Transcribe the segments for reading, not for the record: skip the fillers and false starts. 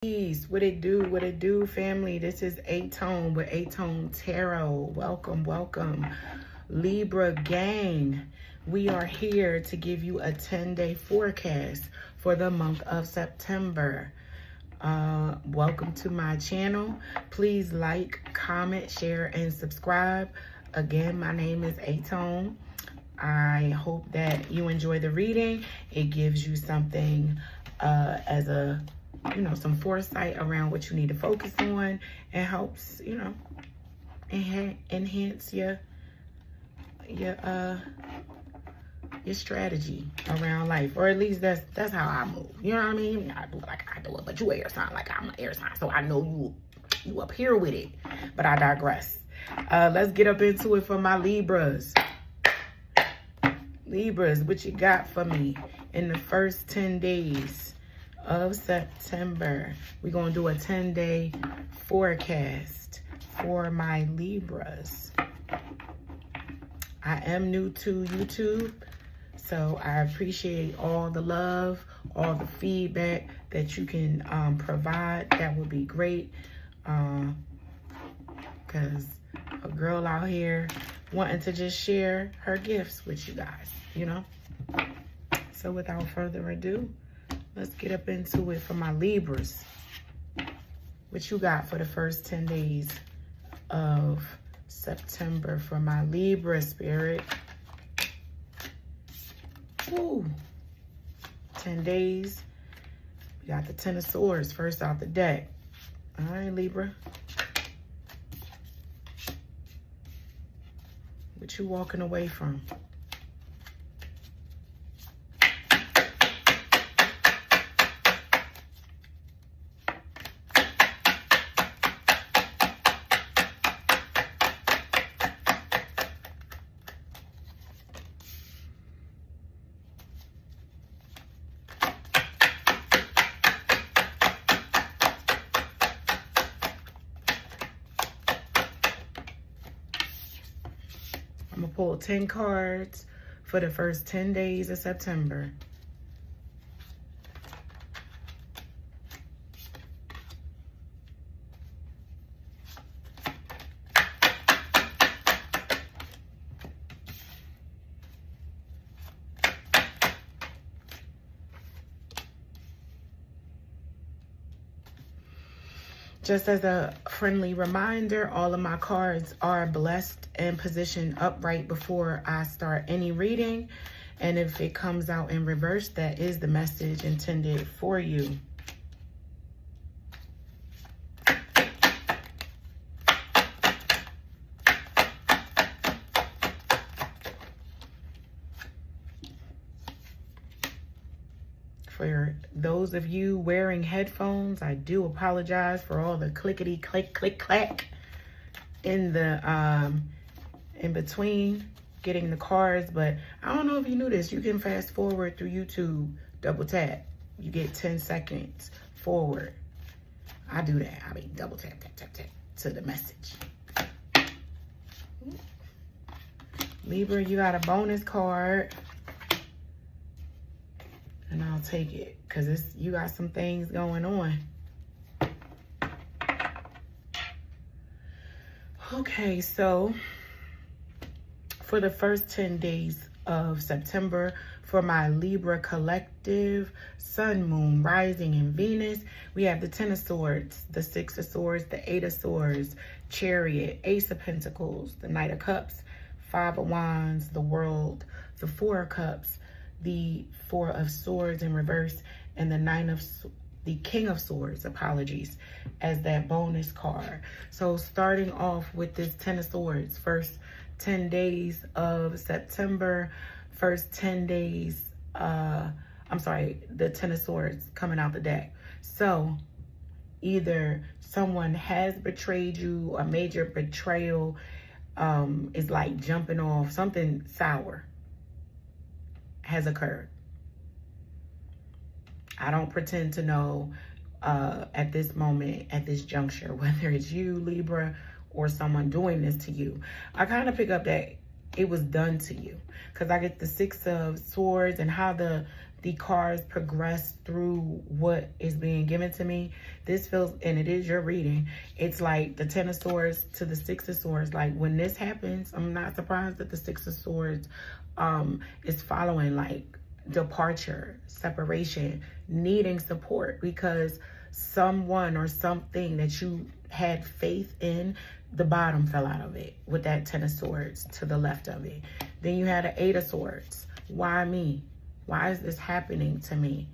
Peace. What it do, family? This is aTone with aTone Tarot. Welcome, welcome. Libra gang. We are here to give you a 10-day forecast for the month of September. Welcome to my channel. Please like, comment, share, and subscribe. Again, my name is aTone. I hope that you enjoy the reading. It gives you something as a some foresight around what you need to focus on, and helps, enhance your strategy around life, or at least that's how I move. You know what I mean? I do it like I do it, but you air sign like I'm an air sign, so I know you up here with it. But I digress. Let's get up into it for my Libras. Libras, what you got for me in the first 10 days of September? We're going to do a 10-day forecast for my Libras. I am new to YouTube, so I appreciate all the love, all the feedback that you can provide. That would be great, because a girl out here wanting to just share her gifts with you guys, So without further ado, let's get up into it for my Libras. What you got for the first 10 days of September for my Libra spirit? Ooh, 10 days. We got the Ten of Swords first out the deck. All right, Libra. What you walking away from? I'm going to pull 10 cards for the first 10 days of September. Just as a friendly reminder, all of my cards are blessed and positioned upright before I start any reading. And if it comes out in reverse, that is the message intended for you. For those of you wearing headphones, I do apologize for all the clickety click click clack in the in between getting the cards. But I don't know if you knew this, you can fast forward through YouTube. Double tap, you get 10 seconds forward. I do that. I mean, double tap tap tap tap to the message. Libra, you got a bonus card. And I'll take it, because you got some things going on. Okay, so for the first 10 days of September, for my Libra collective, Sun, Moon, Rising, and Venus, we have the Ten of Swords, the Six of Swords, the Eight of Swords, Chariot, Ace of Pentacles, the Knight of Cups, Five of Wands, the World, the Four of Cups, the Four of Swords in reverse, and the King of Swords, apologies, as that bonus card. So starting off with this Ten of Swords, first 10 days of September, first 10 days, the Ten of Swords coming out the deck. So either someone has betrayed you, a major betrayal is like jumping off, something sour has occurred. I don't pretend to know at this moment, at this juncture, whether it's you, Libra, or someone doing this to you. I kind of pick up that it was done to you, because I get the Six of Swords and how the the cards progress through what is being given to me, this feels, and it is your reading, it's like the Ten of Swords to the Six of Swords. Like when this happens, I'm not surprised that the Six of Swords is following like departure, separation, needing support, because someone or something that you had faith in, the bottom fell out of it with that Ten of Swords to the left of it. Then you had an Eight of Swords. Why me? Why is this happening to me?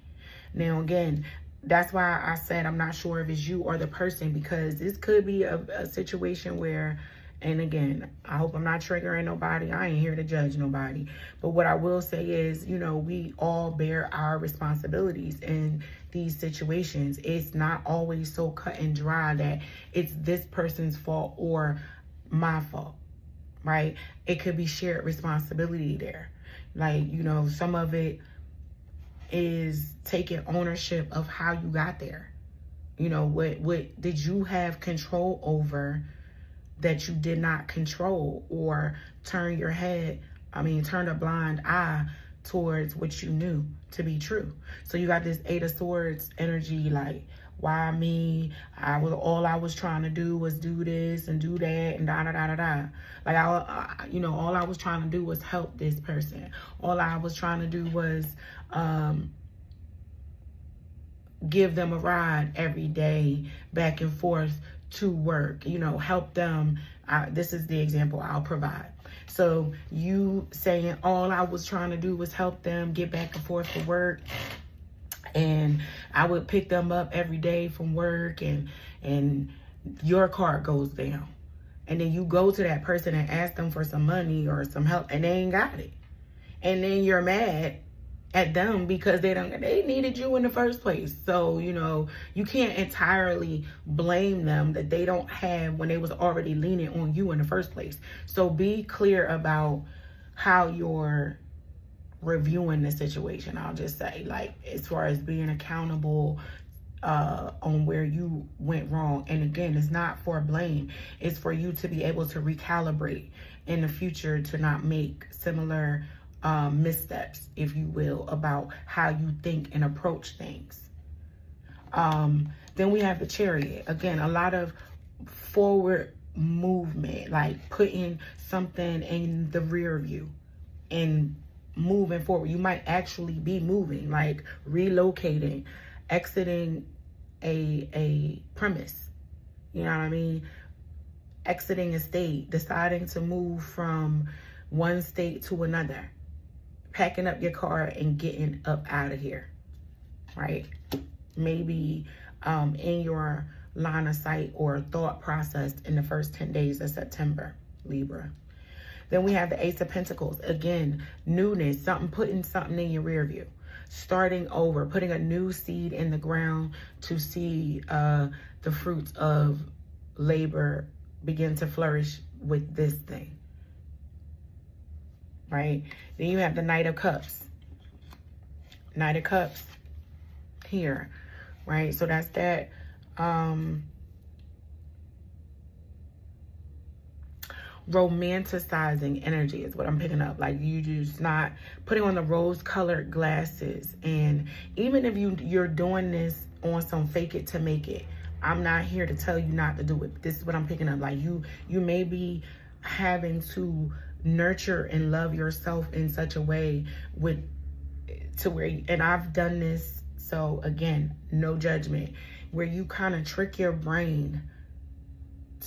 Now, again, that's why I said I'm not sure if it's you or the person, because this could be a situation where, and again, I hope I'm not triggering nobody. I ain't here to judge nobody. But what I will say is, you know, we all bear our responsibilities in these situations. It's not always so cut and dry that it's this person's fault or my fault, right? It could be shared responsibility there. Like, you know, some of it is taking ownership of how you got there. You know, what did you have control over that you did not control, or turn a blind eye towards what you knew to be true. So you got this Eight of Swords energy, like, why me? All I was trying to do was do this and do that and da da da da da. Like you know, all I was trying to do was help this person. All I was trying to do was give them a ride every day back and forth to work, you know, help them. This is the example I'll provide. So you saying all I was trying to do was help them get back and forth to work, and I would pick them up every day from work, and your car goes down, and then you go to that person and ask them for some money or some help, and they ain't got it, and then you're mad at them because they needed you in the first place. So, you know, you can't entirely blame them that they don't have when they was already leaning on you in the first place. So be clear about how you're reviewing the situation. I'll just say, like, as far as being accountable on where you went wrong. And again, it's not for blame. It's for you to be able to recalibrate in the future to not make similar missteps, if you will, about how you think and approach things. Then we have the Chariot. Again, a lot of forward movement, like putting something in the rear view and moving forward. You might actually be moving, like relocating, exiting a premise. You know what I mean? Exiting a state, deciding to move from one state to another, packing up your car and getting up out of here, right? Maybe in your line of sight or thought process in the first 10 days of September, Libra. Then we have the Ace of Pentacles. Again, newness, putting something in your rear view, starting over, putting a new seed in the ground to see the fruits of labor begin to flourish with this thing. Right? Then you have the Knight of Cups. Knight of Cups here, right? So that's that romanticizing energy is what I'm picking up. Like, you just not putting on the rose-colored glasses. And even if you're doing this on some fake it to make it, I'm not here to tell you not to do it. This is what I'm picking up. Like, you may be having to nurture and love yourself in such a way and I've done this, so again, no judgment, where you kind of trick your brain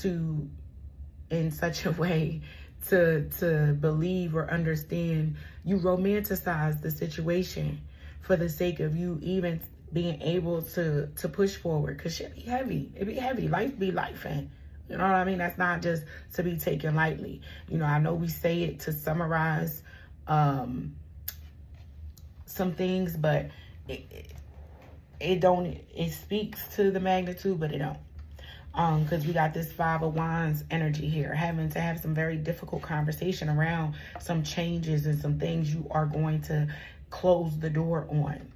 in such a way to believe or understand. You romanticize the situation for the sake of you even being able to push forward, because shit be heavy. It be heavy. Life be life, and you know what I mean? That's not just to be taken lightly. You know, I know we say it to summarize some things, but it speaks to the magnitude, but it don't. Because we got this Five of Wands energy here, having to have some very difficult conversation around some changes and some things you are going to close the door on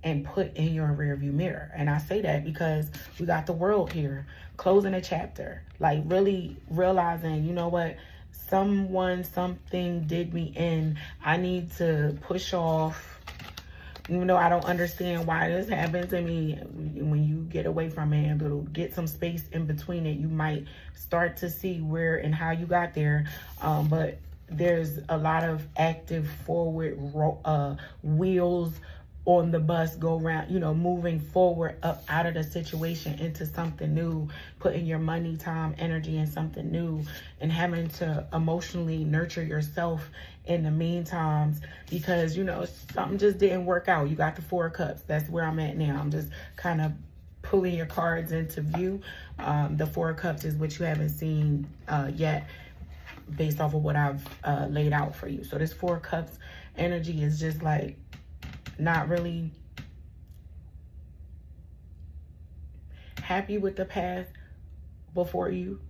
and put in your rearview mirror. And I say that because we got the World here, closing a chapter, like really realizing, you know what, something did me in. I need to push off Even though I don't understand why this happens to me, when you get away from it, it'll get some space in between it. You might start to see where and how you got there. But there's a lot of active forward wheels on the bus go around, you know, moving forward up out of the situation into something new, putting your money, time, energy in something new, and having to emotionally nurture yourself in the meantime, because, you know, something just didn't work out. You got the Four of Cups. That's where I'm at now. I'm just kind of pulling your cards into view. The Four of Cups is what you haven't seen yet, based off of what I've laid out for you. So this Four of Cups energy is just like not really happy with the path before you,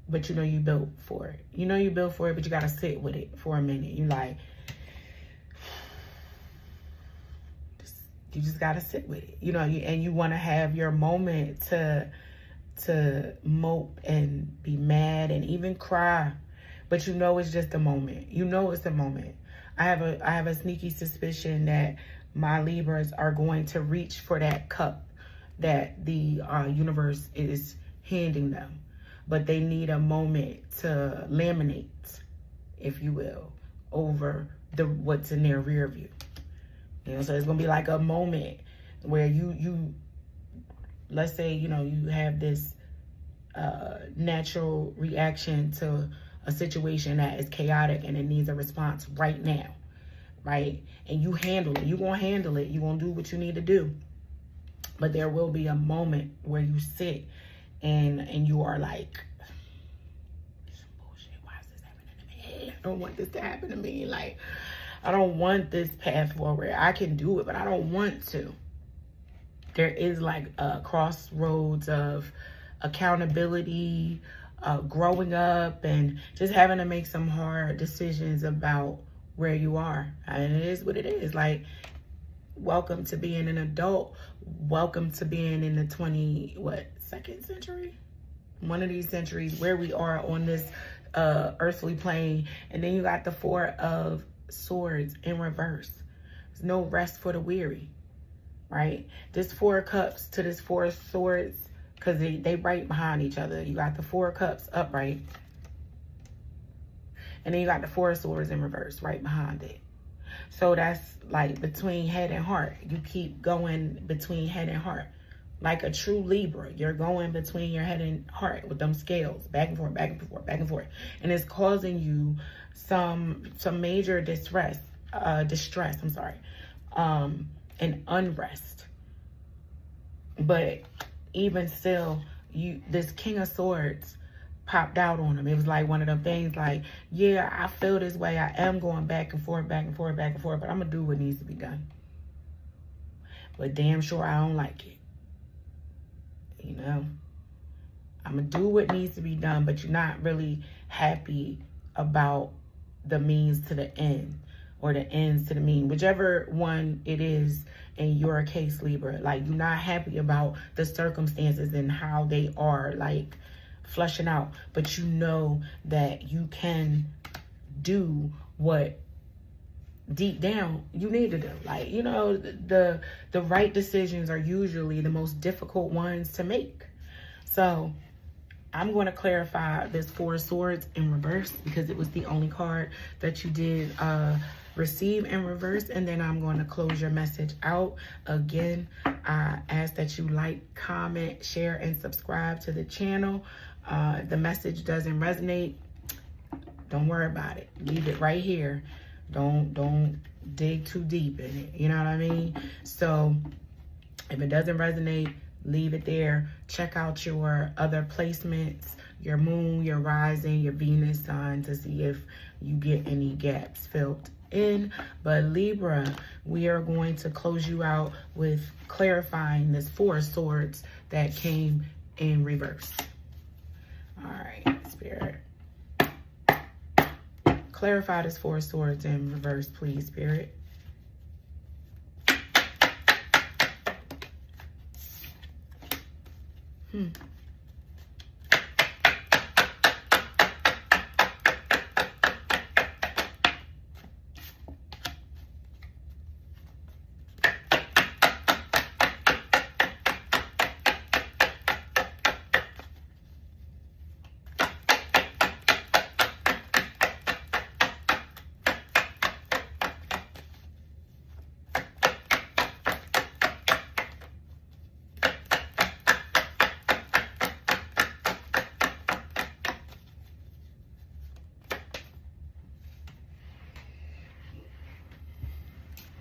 but you know you built for it. You know you built for it, but you got to sit with it for a minute. You like, you just got to sit with it, you know, and you want to have your moment to mope and be mad and even cry, but you know it's just a moment. You know it's a moment. I have a sneaky suspicion that my Libras are going to reach for that cup that the universe is handing them, but they need a moment to laminate, if you will, over what's in their rear view. You know, so it's gonna be like a moment where you let's say, you know, you have this natural reaction to a situation that is chaotic and it needs a response right now, right? And you handle it. You're going to handle it. You're going to do what you need to do. But there will be a moment where you sit and you are like, some bullshit. Why is this happening to me? I don't want this to happen to me. Like, I don't want this path forward. I can do it, but I don't want to. There is like a crossroads of accountability, growing up, and just having to make some hard decisions about where you are. And it is what it is. Like, welcome to being an adult. Welcome to being in the 22nd century? One of these centuries where we are on this earthly plane. And then you got the Four of Swords in reverse. There's no rest for the weary, right? This Four of Cups to this Four of Swords, because they right behind each other. You got the Four of Cups upright, and then you got the Four of Swords in reverse right behind it. So that's like between head and heart. You keep going between head and heart. Like a true Libra, you're going between your head and heart with them scales, back and forth, back and forth, back and forth. And it's causing you some major distress, and unrest. But even still, this King of Swords popped out on him. It was like one of them things like, yeah, I feel this way. I am going back and forth, back and forth, back and forth, but I'm going to do what needs to be done. But damn sure I don't like it. You know? I'm going to do what needs to be done, but you're not really happy about the means to the end, or the ends to the mean, whichever one it is in your case, Libra. Like, you're not happy about the circumstances and how they are, like, flushing out, but you know that you can do what deep down you need to do. Like, you know, the right decisions are usually the most difficult ones to make. So I'm going to clarify this Four of Swords in reverse because it was the only card that you did receive in reverse. And then I'm going to close your message out. Again, I ask that you like, comment, share, and subscribe to the channel. If the message doesn't resonate, don't worry about it. Leave it right here. Don't dig too deep in it. You know what I mean? So if it doesn't resonate, leave it there. Check out your other placements, your moon, your rising, your Venus sign, to see if you get any gaps filled in. But Libra, we are going to close you out with clarifying this Four of Swords that came in reverse. All right, Spirit. Clarify this Four of Swords in reverse, please, Spirit.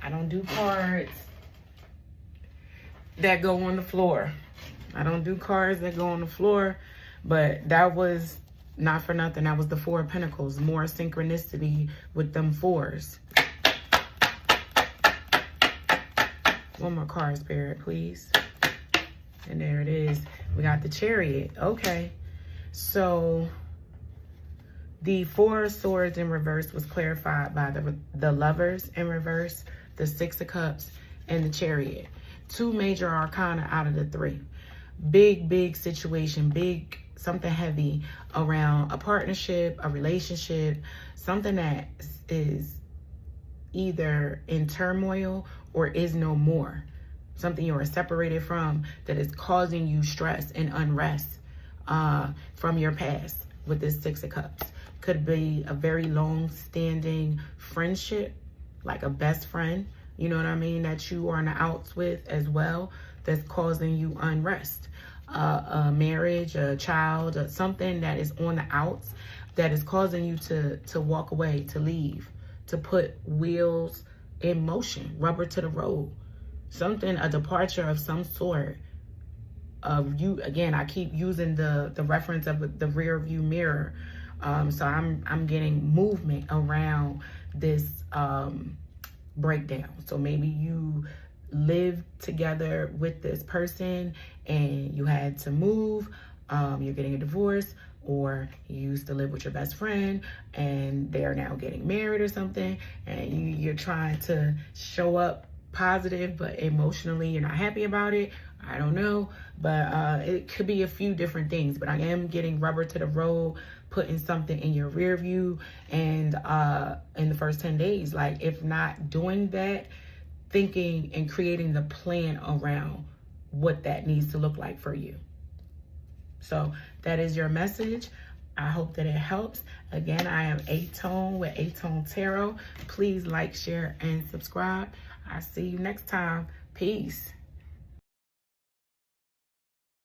I don't do cards that go on the floor. I don't do cards that go on the floor, but that was not for nothing. That was the Four of Pentacles. More synchronicity with them fours. One more card, Spirit, please. And there it is. We got the Chariot. Okay. So the Four of Swords in reverse was clarified by the Lovers in reverse, the Six of Cups, and the Chariot. Two major arcana out of the three. Big situation, big, something heavy around a partnership, a relationship, something that is either in turmoil or is no more. Something you are separated from that is causing you stress and unrest from your past with this Six of Cups. Could be a very long-standing friendship, like a best friend, you know what I mean, that you are on the outs with as well, that's causing you unrest. A marriage, a child, something that is on the outs that is causing you to walk away, to leave, to put wheels in motion, rubber to the road. Something, a departure of some sort of you. Again, I keep using the reference of the rear view mirror. So I'm getting movement around this breakdown. So maybe you lived together with this person and you had to move, you're getting a divorce, or you used to live with your best friend and they're now getting married or something, and you're trying to show up positive, but emotionally you're not happy about it. I don't know, but it could be a few different things, but I am getting rubber to the road, putting something in your rear view, and in the first 10 days, like if not doing that, thinking and creating the plan around what that needs to look like for you. So that is your message. I hope that it helps. Again, I am aTone with aTone Tarot. Please like, share, and subscribe. I'll see you next time. Peace.